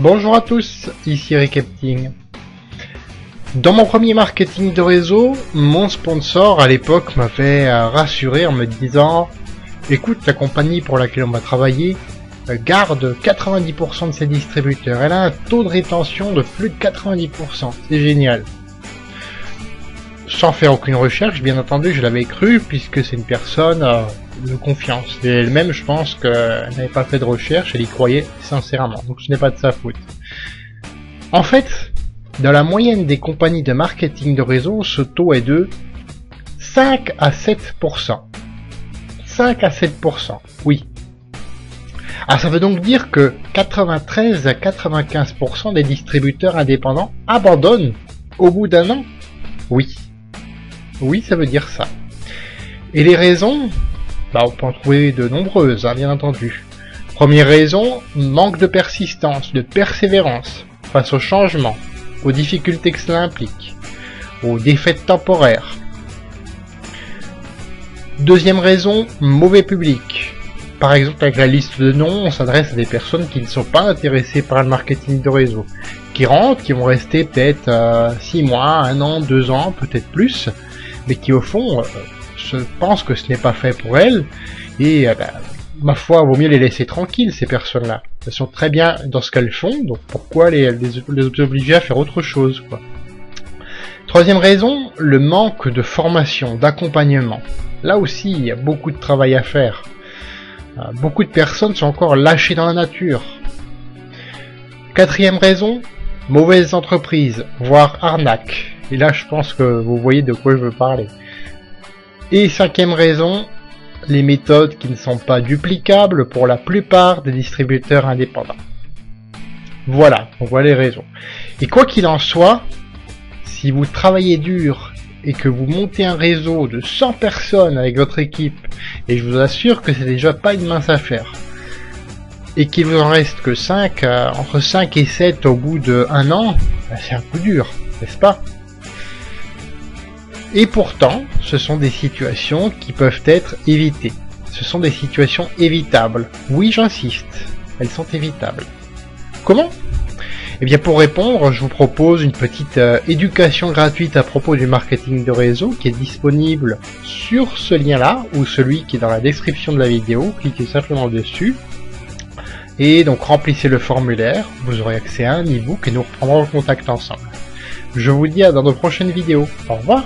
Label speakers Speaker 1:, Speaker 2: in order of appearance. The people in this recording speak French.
Speaker 1: Bonjour à tous, ici Recapting. Dans mon premier marketing de réseau, mon sponsor à l'époque m'avait rassuré en me disant « Écoute, la compagnie pour laquelle on va travailler garde 90% de ses distributeurs. Elle a un taux de rétention de plus de 90%. C'est génial. » Sans faire aucune recherche, bien entendu, je l'avais cru puisque c'est une personne de confiance. Et elle-même, je pense qu'elle n'avait pas fait de recherche, elle y croyait sincèrement. Donc ce n'est pas de sa faute. En fait, dans la moyenne des compagnies de marketing de réseau, ce taux est de 5 à 7%. 5 à 7%, oui. Alors ça veut donc dire que 93 à 95% des distributeurs indépendants abandonnent au bout d'un an. Oui. Oui, ça veut dire ça. Et les raisons, on peut en trouver de nombreuses, bien entendu. Première raison, manque de persistance, de persévérance face au changement, aux difficultés que cela implique, aux défaites temporaires. Deuxième raison, mauvais public. Par exemple, avec la liste de noms, on s'adresse à des personnes qui ne sont pas intéressées par le marketing de réseau, qui rentrent, qui vont rester peut-être 6 mois, 1 an, 2 ans, peut-être plus, mais qui au fond se pensent que ce n'est pas fait pour elles, et ma foi, vaut mieux les laisser tranquilles, ces personnes-là. Elles sont très bien dans ce qu'elles font, donc pourquoi les obliger à faire autre chose, quoi. Troisième raison, le manque de formation, d'accompagnement. Là aussi, il y a beaucoup de travail à faire. Beaucoup de personnes sont encore lâchées dans la nature. Quatrième raison, mauvaise entreprise, voire arnaque. Et là, je pense que vous voyez de quoi je veux parler. Et cinquième raison, les méthodes qui ne sont pas duplicables pour la plupart des distributeurs indépendants. Voilà, on voit les raisons. Et quoi qu'il en soit, si vous travaillez dur et que vous montez un réseau de 100 personnes avec votre équipe, et je vous assure que c'est déjà pas une mince affaire, et qu'il vous en reste que 5, entre 5 et 7 au bout de 1 an, c'est un coup dur, n'est-ce pas? Et pourtant, ce sont des situations qui peuvent être évitées. Ce sont des situations évitables. Oui, j'insiste, elles sont évitables. Comment ? Eh bien, pour répondre, je vous propose une petite éducation gratuite à propos du marketing de réseau qui est disponible sur ce lien-là, ou celui qui est dans la description de la vidéo. Cliquez simplement dessus. Et donc, remplissez le formulaire. Vous aurez accès à un e-book et nous reprendrons le contact ensemble. Je vous dis à dans de prochaines vidéos. Au revoir!